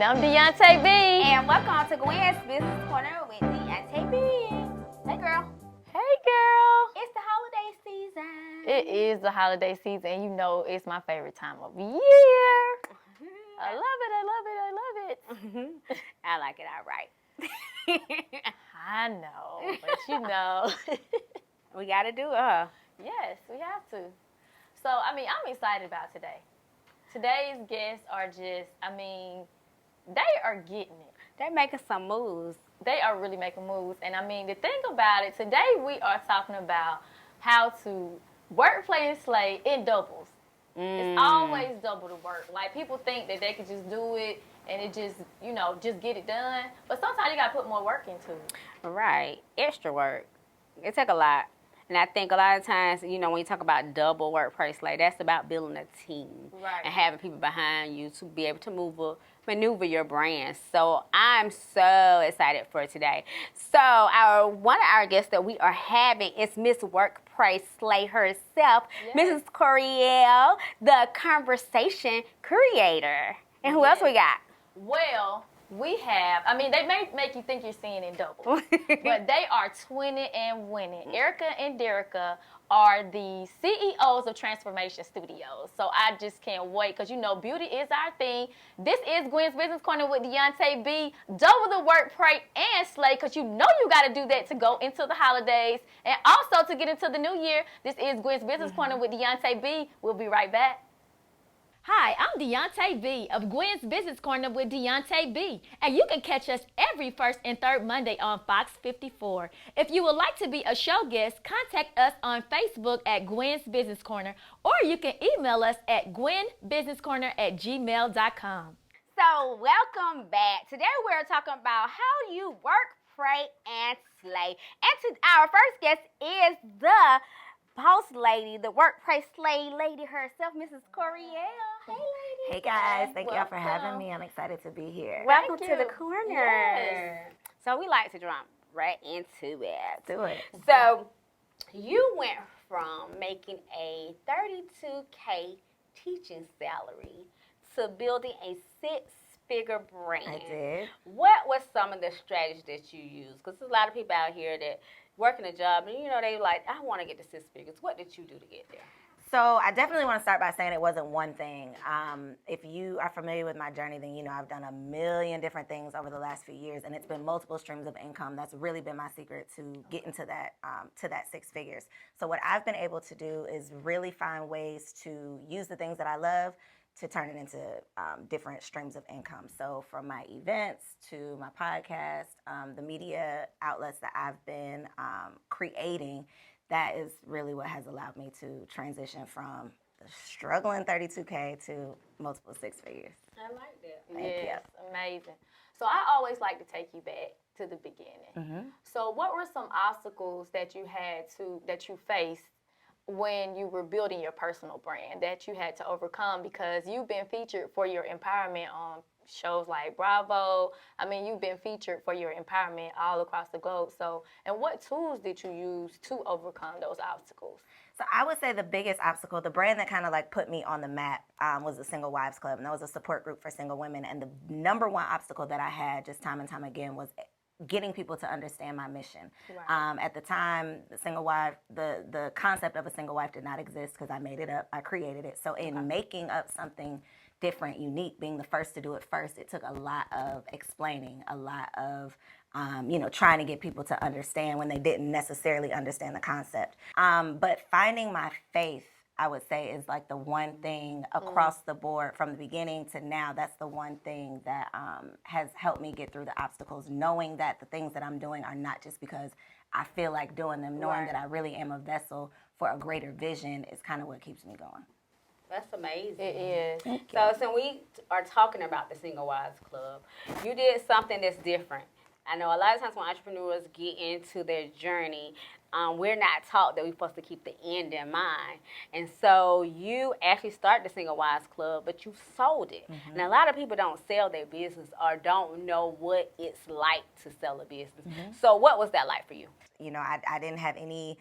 And I'm Deonta B. And welcome to Gwen's Business Corner with Deonta B. Hey, girl. Hey, girl. It's the holiday season. It is the holiday season. You know it's my favorite time of year. I love it. I love it. I love it. I like it all right. I know, but you know. We got to do it, huh? Yes, we have to. So, I'm excited about today. Today's guests are just, they are getting it. They're making some moves. They are really making moves. And the thing about it, today we are talking about how to work, play, and slay in doubles. It's always double the work. Like, people think that they could just do it and it just, just get it done. But sometimes you got to put more work into it. Right. Extra work. It take a lot. And I think a lot of times, when you talk about double workplace, like that's about building a team. Right. And having people behind you to be able to maneuver your brand. So I'm so excited for today. So one of our guests that we are having is Miss Workplace Slay herself, yes. Mrs. Koereyelle, the conversation creator. And who else we got? Well, we have, they may make you think you're seeing in double, but they are twinning and winning. Erricka and Derricka are the CEOs of Transformation Studios. So I just can't wait because, beauty is our thing. This is Gwen's Business Corner with Deonta B. Double the work, pray, and slay because you got to do that to go into the holidays and also to get into the new year. This is Gwen's Business Corner with Deonta B. We'll be right back. Hi, I'm Deonta B of Gwen's Business Corner with Deonta B, and you can catch us every first and third Monday on Fox 54. If you would like to be a show guest, contact us on Facebook at Gwen's Business Corner, or you can email us at gwenbusinesscorner@gmail.com. So welcome back. Today we're talking about how you work, pray, and slay. And our first guest is the boss lady, the workplace slay lady herself, Mrs. Koereyelle. Hey, lady. Hey, guys. Thank y'all for having me. I'm excited to be here. Welcome to the corner. Yes. So we like to jump right into it. Do it. So you went from making a $32K teaching salary to building a six-figure brand. I did. What was some of the strategies that you used? Because there's a lot of people out here that working a job, and they like, I want to get to six figures. What did you do to get there? So I definitely want to start by saying it wasn't one thing. If you are familiar with my journey, then I've done a million different things over the last few years, and it's been multiple streams of income. That's really been my secret to get into that six figures. So what I've been able to do is really find ways to use the things that I love to turn it into different streams of income. So from my events to my podcast, the media outlets that I've been creating, that is really what has allowed me to transition from the struggling 32K to multiple six figures. I like that. Yes, amazing. So I always like to take you back to the beginning. Mm-hmm. So what were some obstacles that you faced when you were building your personal brand that you had to overcome, because you've been featured for your empowerment on shows like Bravo. You've been featured for your empowerment all across the globe. So, and what tools did you use to overcome those obstacles? So I would say the biggest obstacle, the brand that kind of like put me on the map was the Single Wives Club. And that was a support group for single women. And the number one obstacle that I had just time and time again was getting people to understand my mission. Right. At the time, the single wife, the concept of a single wife did not exist because I made it up. I created it. So in making up something different, unique, being the first to do it first, it took a lot of explaining, a lot of trying to get people to understand when they didn't necessarily understand the concept. But finding my faith, I would say, is like the one thing across the board from the beginning to now. That's the one thing that has helped me get through the obstacles, knowing that the things that I'm doing are not just because I feel like doing them, knowing that I really am a vessel for a greater vision is kind of what keeps me going. That's amazing. It is. So since we are talking about the Single Wives Club, you did something that's different. I know a lot of times when entrepreneurs get into their journey, we're not taught that we're supposed to keep the end in mind. And so you actually started the Single Wives Club, but you sold it. Mm-hmm. And a lot of people don't sell their business or don't know what it's like to sell a business. Mm-hmm. So what was that like for you? I didn't have any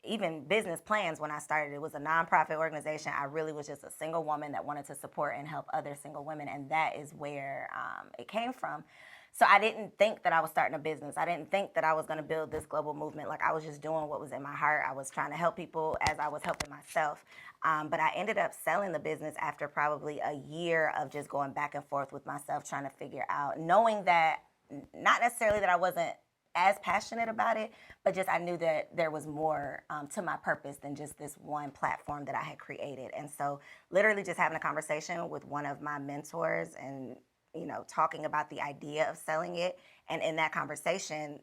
even business plans when I started. It was a nonprofit organization. I really was just a single woman that wanted to support and help other single women, and that is where it came from. So I didn't think that I was starting a business. I didn't think that I was going to build this global movement. Like, I was just doing what was in my heart. I was trying to help people as I was helping myself. But I ended up selling the business after probably a year of just going back and forth with myself, trying to figure out, knowing that not necessarily that I wasn't as passionate about it, but just I knew that there was more to my purpose than just this one platform that I had created. And so literally just having a conversation with one of my mentors and talking about the idea of selling it. And in that conversation,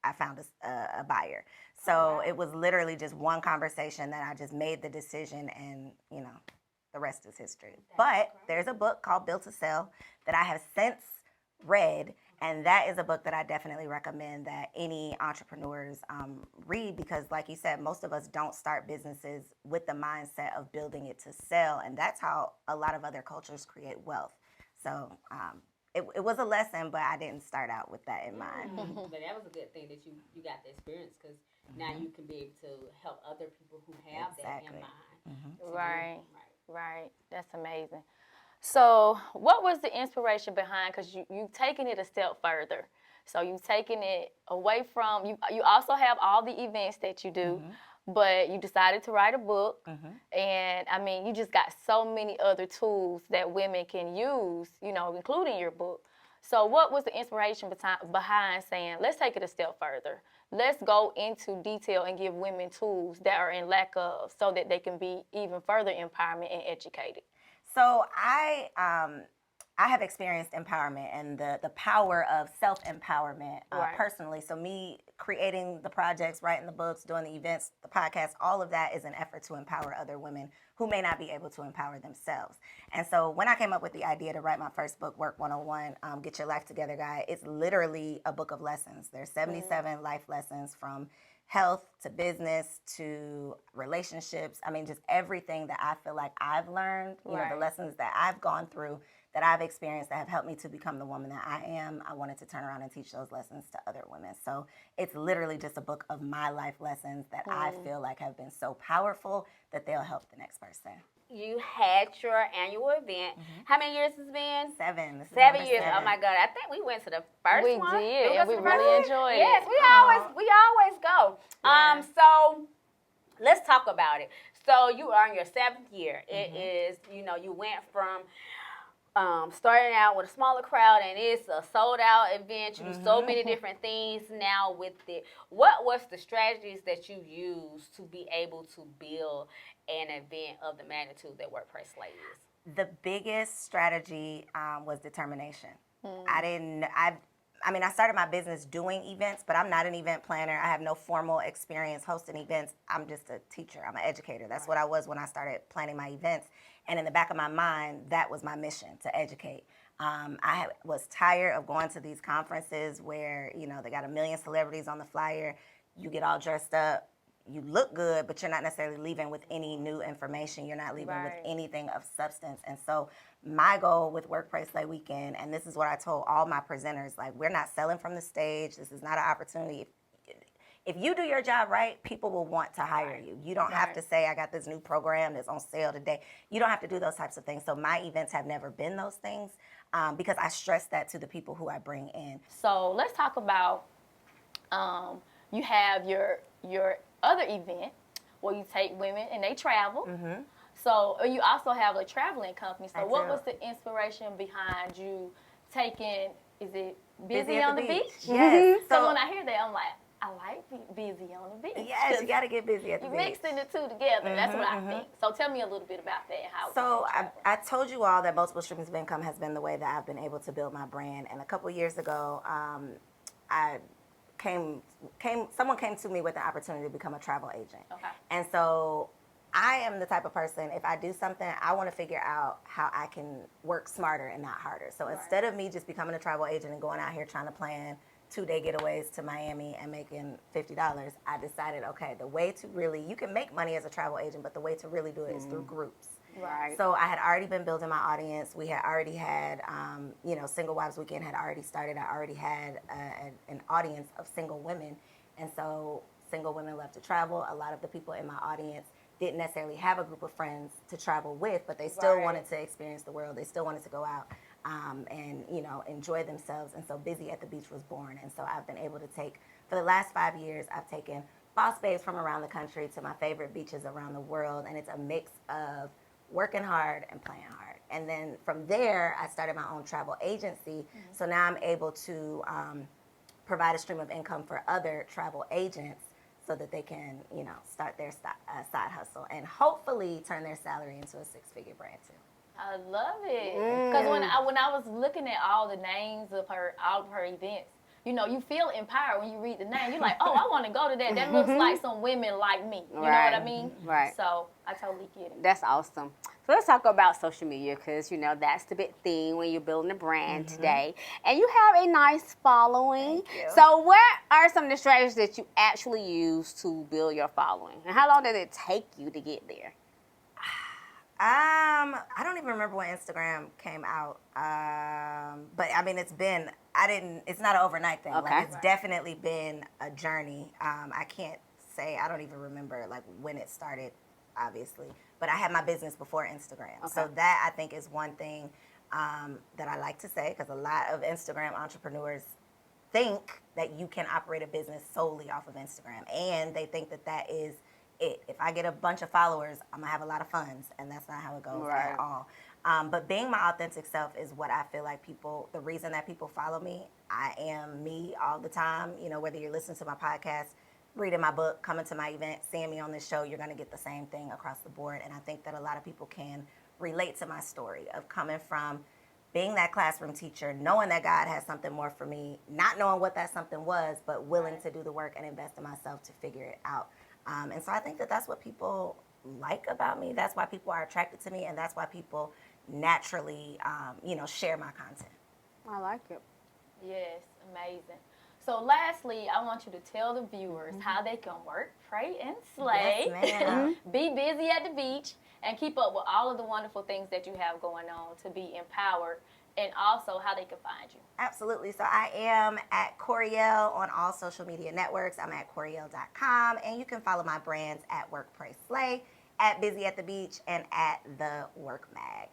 I found a buyer. So it was literally just one conversation that I just made the decision, and, the rest is history. But there's a book called Built to Sell that I have since read, and that is a book that I definitely recommend that any entrepreneurs read, because like you said, most of us don't start businesses with the mindset of building it to sell, and that's how a lot of other cultures create wealth. So it was a lesson, but I didn't start out with that in mind. But that was a good thing that you got the experience, because now you can be able to help other people who have that in mind. Right. That's amazing. So what was the inspiration behind, because you've taken it a step further. So you've taken it away from, you also have all the events that you do, but you decided to write a book. And I mean, you just got so many other tools that women can use, including your book. So what was the inspiration behind saying, let's take it a step further. Let's go into detail and give women tools that are in lack of, so that they can be even further empowerment and educated? So I have experienced empowerment and the power of self-empowerment personally. So me creating the projects, writing the books, doing the events, the podcast, all of that is an effort to empower other women who may not be able to empower themselves. And so when I came up with the idea to write my first book, Werk 101, Get Your Life Together Guide, it's literally a book of lessons. There's 77 life lessons, from health to business to relationships. I mean, just everything that I feel like I've learned, the lessons that I've gone through, that I've experienced, that have helped me to become the woman that I am. I wanted to turn around and teach those lessons to other women. So it's literally just a book of my life lessons that I feel like have been so powerful that they'll help the next person. You had your annual event. How many years has it been? 7. 7 years. Oh my God! I think we went to the first one. We did, and we really enjoyed it. Yes, we always go. Yeah. So let's talk about it. So you are in your 7th year. It is, you went from starting out with a smaller crowd, and it's a sold-out event. You do so many different things now with it. What was the strategies that you used to be able to build an event of the magnitude that Workplace Slay is? The biggest strategy was determination. I started my business doing events, but I'm not an event planner. I have no formal experience hosting events. I'm just a teacher. I'm an educator. That's what I was when I started planning my events. And in the back of my mind, that was my mission, to educate. I was tired of going to these conferences where, they got a million celebrities on the flyer. You get all dressed up. You look good, but you're not necessarily leaving with any new information. You're not leaving with anything of substance. And so my goal with Workplace Slay Weekend, and this is what I told all my presenters, like, we're not selling from the stage. This is not an opportunity. If you do your job right, people will want to hire you. You don't have to say, I got this new program that's on sale today. You don't have to do those types of things. So my events have never been those things, because I stress that to the people who I bring in. So let's talk about, you have your other event where you take women and they travel. So you also have a traveling company. So what was the inspiration behind you taking, is it Busy on the Beach? Yes. So when I hear that, I'm like, I like Busy on the Beach. Yes, you got to get busy at the you beach. mixing the two together. That's what I think. So tell me a little bit about that. So I told you all that multiple streams of income has been the way that I've been able to build my brand. And a couple years ago, someone came to me with the opportunity to become a travel agent. Okay. And so I am the type of person, if I do something, I want to figure out how I can work smarter and not harder. So instead of me just becoming a travel agent and going out here trying to plan 2-day getaways to Miami and making $50, I decided, okay, the way to really, you can make money as a travel agent, but the way to really do it is through groups. Right. So I had already been building my audience. We had already had, Single Wives Weekend had already started. I already had an audience of single women. And so single women love to travel. A lot of the people in my audience didn't necessarily have a group of friends to travel with, but they still wanted to experience the world. They still wanted to go out and, you know, enjoy themselves. And so Busy at the Beach was born. And so I've been able to take, for the last 5 years, I've taken boss babes from around the country to my favorite beaches around the world. And it's a mix of working hard and playing hard. And then from there, I started my own travel agency. So now I'm able to provide a stream of income for other travel agents so that they can, you know, start their side hustle and hopefully turn their salary into a six-figure brand too. I love it. Because when I was looking at all the names of all of her events, you know, you feel empowered when you read the name. You're like, oh, I want to go to that. That looks like some women like me. You know what I mean? Right. So I totally get it. That's awesome. So let's talk about social media because, you know, that's the big thing when you're building a brand today. And you have a nice following. Thank you. So what are some of the strategies that you actually use to build your following? And how long did it take you to get there? I don't even remember when Instagram came out. But I mean, it's not an overnight thing. Okay. Like, it's definitely been a journey. I can't say, I don't even remember like when it started, obviously. But I had my business before Instagram. Okay. So that I think is one thing that I like to say, because a lot of Instagram entrepreneurs think that you can operate a business solely off of Instagram. And they think that that is it. If I get a bunch of followers, I'm gonna have a lot of funds, and that's not how it goes at all. But being my authentic self is what I feel like the reason that people follow me. I am me all the time. You know, whether you're listening to my podcast, reading my book, coming to my event, seeing me on this show, you're gonna get the same thing across the board. And I think that a lot of people can relate to my story of coming from being that classroom teacher, knowing that God has something more for me, not knowing what that something was, but willing to do the work and invest in myself to figure it out. And so I think that that's what people like about me. That's why people are attracted to me, and that's why people naturally, you know, share my content. I like it. Yes, amazing. So lastly, I want you to tell the viewers how they can work, pray, and slay. Yes, ma'am. Be busy at the beach and keep up with all of the wonderful things that you have going on to be empowered, and also how they can find you. Absolutely. So I am at Koereyelle on all social media networks. I'm at Koereyelle.com, and you can follow my brands at Werk, Pray, Slay, at Busy at the Beach, and at the Werk Mag.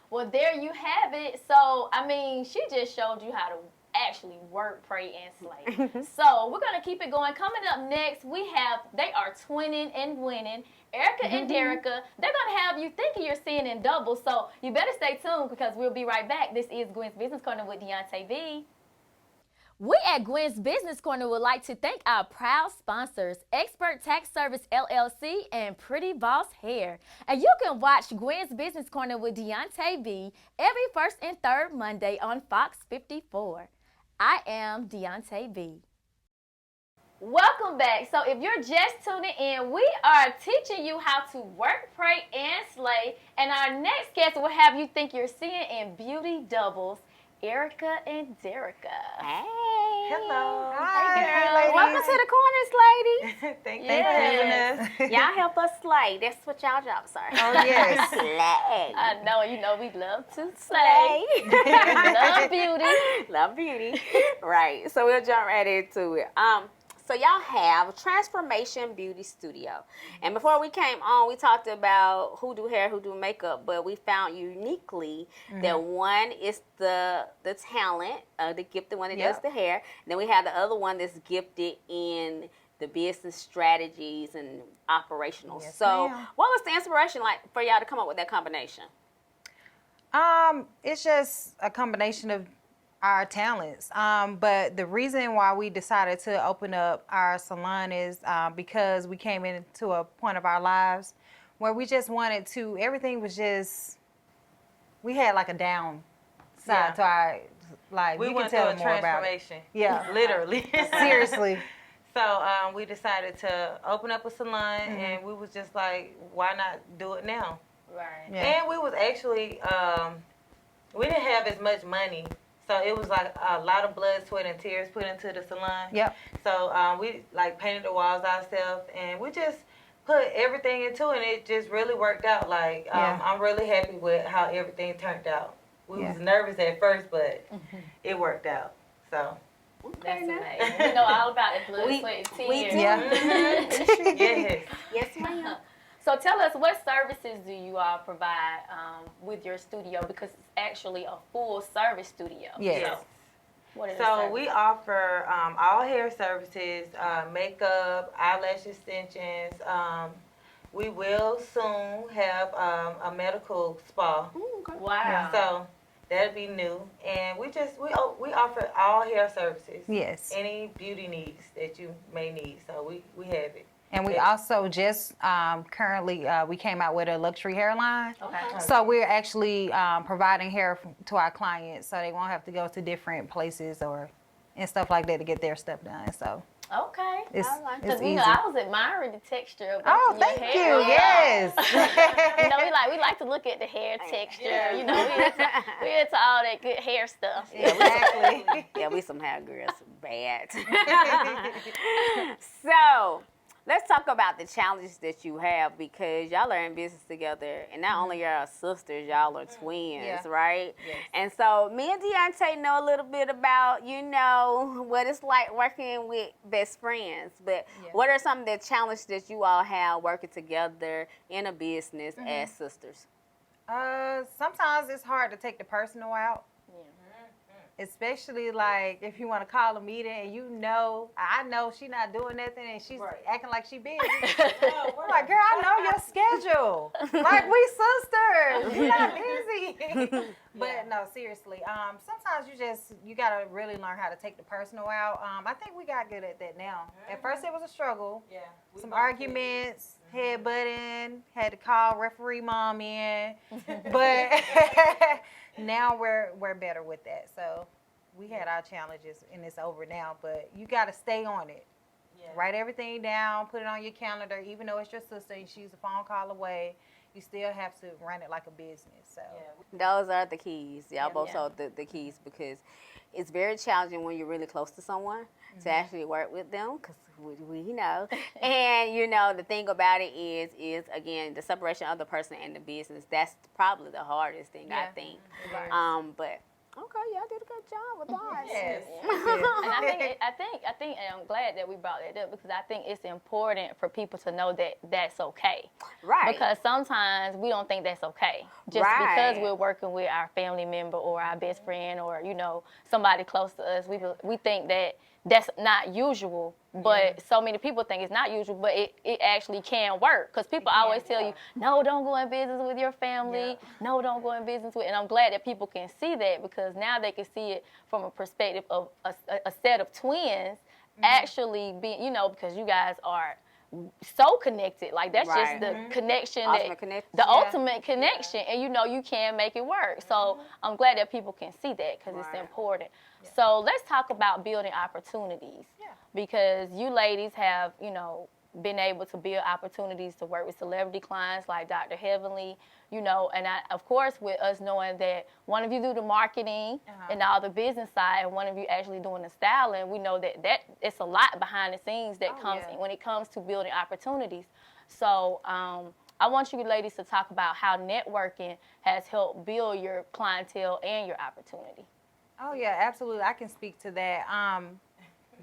Well, there you have it. So, I mean, she just showed you how to actually work, pray, and slay. So, we're going to keep it going. Coming up next, they are twinning and winning. Erricka and Derricka, they're going to have you thinking you're seeing in double. So, you better stay tuned because we'll be right back. This is Gwen's Business Corner with Deonta B. We at Gwen's Business Corner would like to thank our proud sponsors, Expert Tax Service LLC and Pretty Boss Hair. And you can watch Gwen's Business Corner with Deonta B every first and third Monday on Fox 54. I am Deonta B. Welcome back. So if you're just tuning in, we are teaching you how to work, pray, and slay. And our next guest will have you think you're seeing in beauty doubles, Erricka and Derricka. Hey. Hello. Hi, Hey, girl. ladies. Welcome to the corners, ladies. Thank you Yes. for having us. Y'all help us slay. That's what y'all jobs are. Oh, yes. Slay. I know, you know, we love to slay. Love beauty. Love beauty. Right. So we'll jump right into it. So y'all have Transformation Beauty Studio. And before we came on, we talked about who do hair, who do makeup, but we found uniquely that one is the talent, the gifted one that does the hair. And then we have the other one that's gifted in the business strategies and operational. Yes, so ma'am. what was the inspiration like for y'all to come up with that combination? It's just a combination of our talents. But the reason why we decided to open up our salon is because we came into a point of our lives where we just wanted to, everything was just, we had like a down side to our, like, We you went can tell through a them more about it. transformation. Yeah. Literally. Seriously. So we decided to open up a salon, and we was just like, why not do it now? Right. Yeah. And we was actually, we didn't have as much money. So it was like a lot of blood, sweat, and tears put into the salon. Yep. So we like painted the walls ourselves, and we just put everything into it, and it just really worked out. Like, I'm really happy with how everything turned out. We was nervous at first, but it worked out. So That's now. amazing. We know all about the blood, sweat, and tears. We do. Yes. Yes, ma'am. So tell us, what services do you all provide with your studio? Because it's actually a full service studio. Yes. So, what are the So services? we offer all hair services, makeup, eyelash extensions. We will soon have a medical spa. Wow. So that'll be new, and we offer all hair services. Yes. Any beauty needs that you may need, so we have it. And we also just currently, we came out with a luxury hairline. Okay. So we're actually providing hair to our clients so they won't have to go to different places and stuff like that to get their stuff done. So Okay. it's Because easy. I was admiring the texture of Oh, both of your thank hair. you. Yes. We like to look at the hair texture. You know, we into all that good hair stuff. Exactly. Yeah, we some hair girls bad. So, let's talk about the challenges that you have, because y'all are in business together, and not only y'all sisters, y'all are twins, Yeah. right? Yes. And so, me and Deonta know a little bit about, what it's like working with best friends. But Yeah. what are some of the challenges that you all have working together in a business as sisters? Sometimes it's hard to take the personal out. Especially like if you want to call a meeting and I know she not doing nothing and she's acting like she busy. I'm like, girl, I know your schedule. Like, we sisters. You're not busy. But no, seriously. Sometimes you gotta really learn how to take the personal out. I think we got good at that now. At first it was a struggle. Yeah. Some arguments, headbutting, had to call referee mom in. But now we're better with that. So we had our challenges and it's over now, but you got to stay on it. Yeah. Write everything down, put it on your calendar. Even though it's your sister and she's a phone call away, you still have to run it like a business. So Those are the keys. Y'all both Yeah. told the keys, because it's very challenging when you're really close to someone to actually work with them, because we know. And, the thing about it is, again, the separation of the person and the business, that's probably the hardest thing, I Yeah. think. Right. But, okay, y'all did a good job with that. Yes. And I think, and I'm glad that we brought that up, because I think it's important for people to know that that's okay. Right. Because sometimes we don't think that's okay. Just Right. because we're working with our family member or our best friend or, somebody close to us, we think that that's not usual. But so many people think it's not usual, but it actually can work. Because people always tell you, no, don't go in business with your family. Yeah. No, don't go in business with. And I'm glad that people can see that, because now they can see it from a perspective of a set of twins actually being, because you guys are so connected. Like, that's Right. just the connection, Ultimate connection. the ultimate connection, and you can make it work. So I'm glad that people can see that, because it's Right. important. So let's talk about building opportunities, because you ladies have, been able to build opportunities to work with celebrity clients like Dr. Heavenly, and of course, with us knowing that one of you do the marketing and all the business side, and one of you actually doing the styling, we know that it's a lot behind the scenes that comes in when it comes to building opportunities. So I want you ladies to talk about how networking has helped build your clientele and your opportunity. Oh yeah, absolutely. I can speak to that.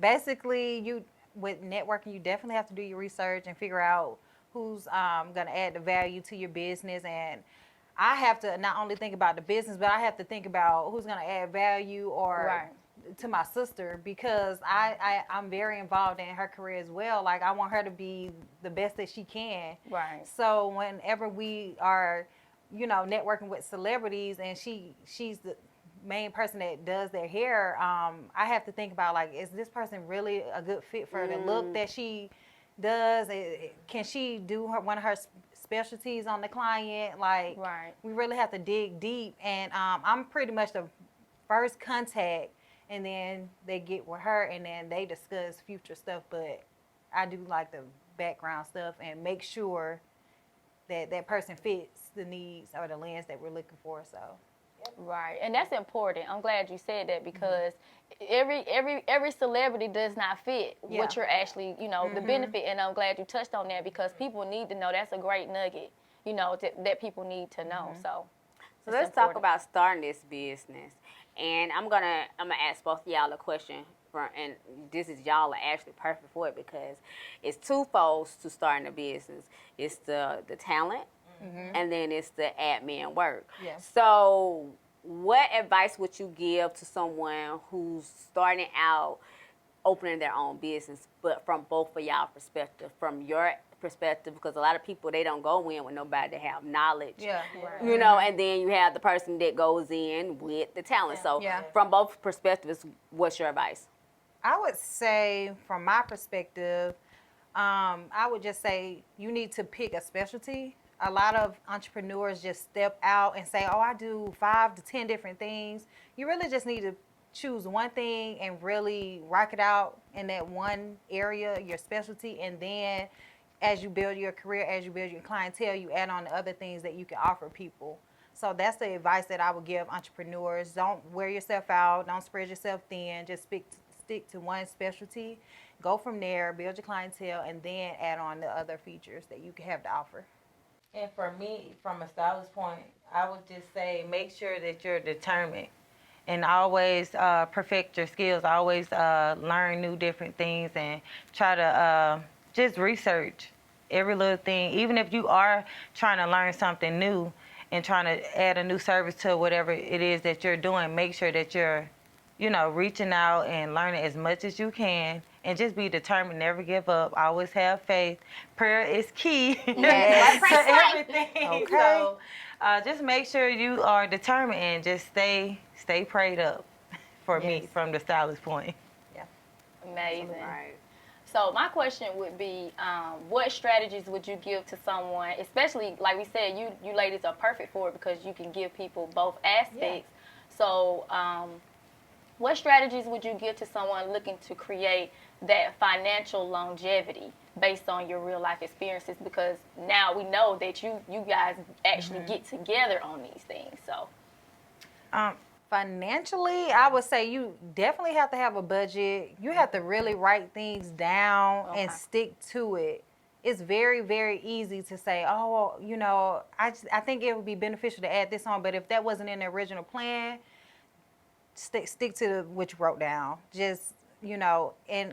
Basically, with networking, you definitely have to do your research and figure out who's going to add the value to your business. And I have to not only think about the business, but I have to think about who's going to add value to my sister, because I'm very involved in her career as well. Like, I want her to be the best that she can. Right. So whenever we are, networking with celebrities and she's the main person that does their hair, I have to think about, like, is this person really a good fit for the look that she does? Can she do one of her specialties on the client? Like, we really have to dig deep. And I'm pretty much the first contact, and then they get with her, and then they discuss future stuff. But I do like the background stuff and make sure that person fits the needs or the lens that we're looking for. So. Right, and that's important. I'm glad you said that, because every celebrity does not fit what you're actually, the benefit. And I'm glad you touched on that, because people need to know. That's a great nugget, that people need to know. So let's talk about starting this business. And I'm gonna ask both of y'all a question. and this is y'all are actually perfect for it because it's twofold to starting a business. It's the talent, and then it's the admin work. Yeah. So what advice would you give to someone who's starting out opening their own business, but from both of y'all perspective, from your perspective, because a lot of people, they don't go in with nobody that have knowledge, Yeah. you know, and then you have the person that goes in with the talent. So Yeah. from both perspectives, what's your advice? I would say, from my perspective, I would just say you need to pick a specialty. A lot of entrepreneurs just step out and say, oh, I do 5 to 10 different things. You really just need to choose one thing and really rock it out in that one area, your specialty, and then as you build your career, as you build your clientele, you add on the other things that you can offer people. So that's the advice that I would give entrepreneurs. Don't wear yourself out. Don't spread yourself thin. Just stick to one specialty. Go from there, build your clientele, and then add on the other features that you can have to offer. And for me, from a stylist point, I would just say make sure that you're determined and always perfect your skills. Always learn new different things and try to just research every little thing. Even if you are trying to learn something new and trying to add a new service to whatever it is that you're doing, make sure that you're, you know, reaching out and learning as much as you can. And just be determined, never give up, always have faith. Prayer is key to everything. Okay. So just make sure you are determined and just stay prayed up for me from the stylist point. Yeah. Amazing. Right. So my question would be, what strategies would you give to someone, especially like we said, you ladies are perfect for it because you can give people both aspects. Yeah. So what strategies would you give to someone looking to create that financial longevity based on your real life experiences? Because now we know that you guys actually get together on these things. So financially, I would say you definitely have to have a budget. You have to really write things down and stick to it. It's very, very easy to say, oh, you know, I think it would be beneficial to add this on, but if that wasn't in the original plan, stick to what you wrote down. Just, you know, and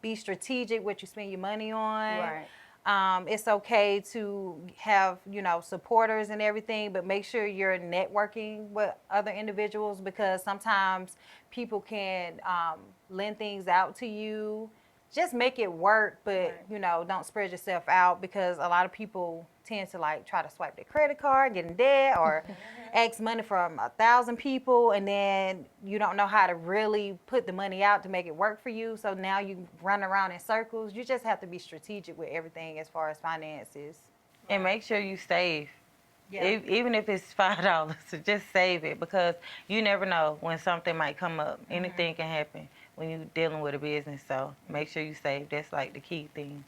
be strategic what you spend your money on. right. It's okay to have, you know, supporters and everything, but make sure you're networking with other individuals because sometimes people can lend things out to you. Just make it work, but, you know, don't spread yourself out because a lot of people tend to like try to swipe their credit card, get in debt, or ask money from 1,000 people, and then you don't know how to really put the money out to make it work for you. So now you run around in circles. You just have to be strategic with everything as far as finances. And make sure you save. Yeah. Even if it's $5, just save it because you never know when something might come up. Anything can happen when you're dealing with a business. So make sure you save. That's like the key thing.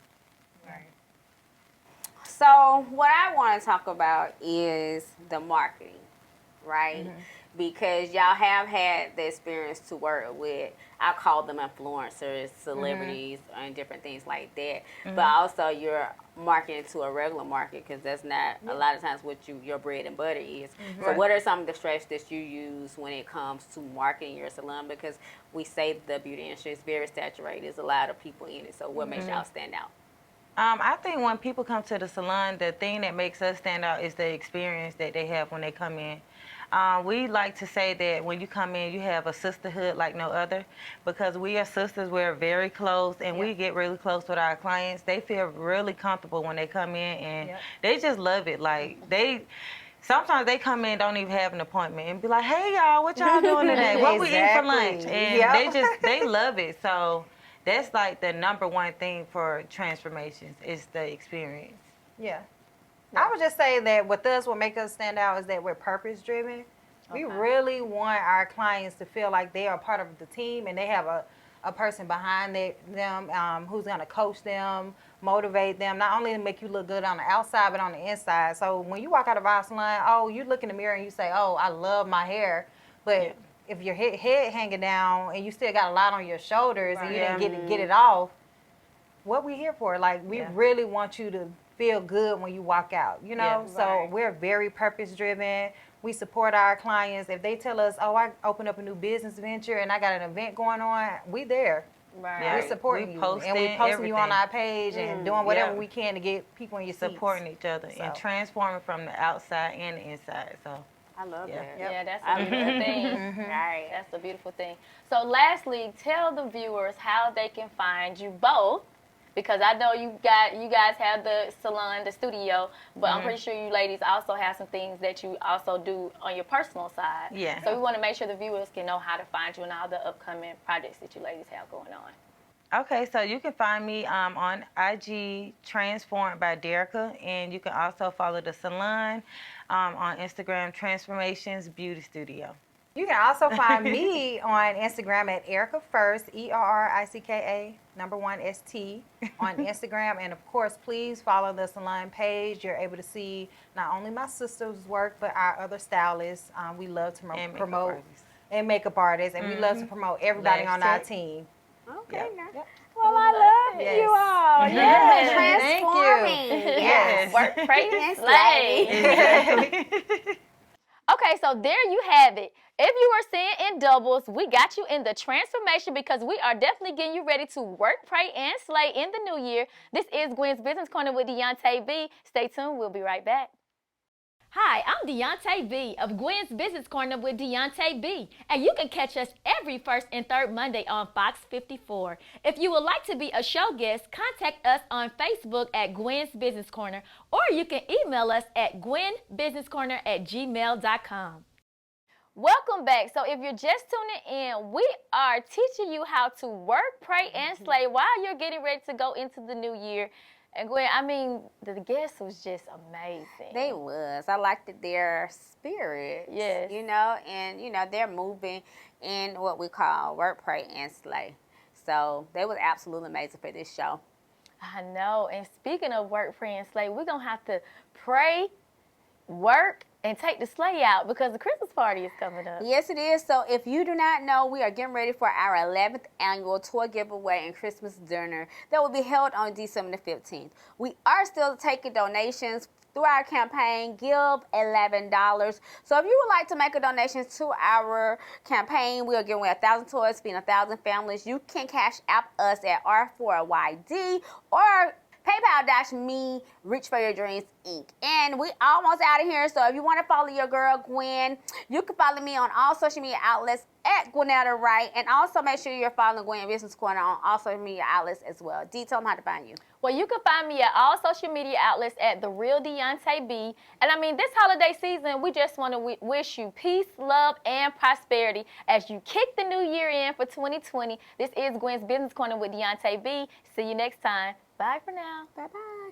Right. So what I want to talk about is the marketing, right? Because y'all have had the experience to work with, I call them influencers, celebrities, and different things like that. But also you're marketing to a regular market because that's not a lot of times what your bread and butter is. So what are some of the strategies that you use when it comes to marketing your salon? Because we say the beauty industry is very saturated. There's a lot of people in it. So what makes y'all stand out? I think when people come to the salon, the thing that makes us stand out is the experience that they have when they come in. We like to say that when you come in, you have a sisterhood like no other because we are sisters. We're very close, and we get really close with our clients. They feel really comfortable when they come in, and they just love it. Like sometimes they come in, don't even have an appointment, and be like, "Hey, y'all, what y'all doing today? What we eat for lunch?" And they love it. So that's like the number one thing for transformations is the experience. Yeah. I would just say that with us, what makes us stand out is that we're purpose driven. We really want our clients to feel like they are part of the team and they have a person behind them who's going to coach them, motivate them, not only to make you look good on the outside, but on the inside. So when you walk out of our salon, you look in the mirror and you say, oh, I love my hair. But if your head hanging down and you still got a lot on your shoulders and you didn't get it off, what we here for? Like, we really want you to feel good when you walk out, you know? So we're very purpose driven. We support our clients. If they tell us, oh, I opened up a new business venture and I got an event going on, we there. Right. Yeah. We're supporting We you. posting And we're posting you on everything. our page and doing whatever Yeah. we can to get people in your seats. Supporting each other So. and transforming from the outside and the inside. So I love Yeah. that. Yeah, that's a beautiful thing. Right. That's a beautiful thing. So lastly, tell the viewers how they can find you both, because I know you guys have the salon, the studio, but I'm pretty sure you ladies also have some things that you also do on your personal side. Yeah. So we want to make sure the viewers can know how to find you and all the upcoming projects that you ladies have going on. Okay, so you can find me on IG Transformed by Derricka, and you can also follow the salon on Instagram, Transformations Beauty Studio. You can also find me on Instagram at Erricka First, ERRICKA, #1ST on Instagram. And of course, please follow the salon page. You're able to see not only my sister's work, but our other stylists. We love to And makeup promote artists. and makeup artists, and we love to promote everybody Lash on our tech. team. Okay, Yep. now. Yep. Well, I love Yes. you all. Yes. Transforming. Yes. Work, pray, and And slay. Exactly. Okay, so there you have it. If you are seeing in doubles, we got you in the transformation because we are definitely getting you ready to work, pray, and slay in the new year. This is Gwen's Business Corner with Deonta B. Stay tuned. We'll be right back. Hi, I'm Deonta B of Gwen's Business Corner with Deonta B, and you can catch us every first and third Monday on Fox 54. If you would like to be a show guest, contact us on Facebook at Gwen's Business Corner, or you can email us at gwenbusinesscorner@gmail.com. Welcome back. So if you're just tuning in, we are teaching you how to work, pray, and slay while you're getting ready to go into the new year. And Gwen, I mean, the guests was just amazing. They was. I liked their spirit. Yes. You know, and, you know, they're moving in what we call work, pray, and slay. So they was absolutely amazing for this show. I know. And speaking of work, pray, and slay, we're going to have to pray, work, and take the sleigh out because the Christmas party is coming up. Yes, it is. So if you do not know, we are getting ready for our 11th annual toy giveaway and Christmas dinner that will be held on December the 15th. We are still taking donations through our campaign, Give $11. So if you would like to make a donation to our campaign, we are giving away 1,000 toys, feeding 1,000 families. You can cash app us at R4YD or PayPal.me, Reach for Your Dreams, Inc. And we almost out of here, so if you want to follow your girl, Gwen, you can follow me on all social media outlets at Gwennetta Wright, and also make sure you're following Gwen Business Corner on all social media outlets as well. Dee, tell them how to find you. Well, you can find me at all social media outlets at The Real Deonta B. And I mean, this holiday season, we just want to wish you peace, love, and prosperity as you kick the new year in for 2020. This is Gwen's Business Corner with Deonta B. See you next time. Bye for now. Bye-bye.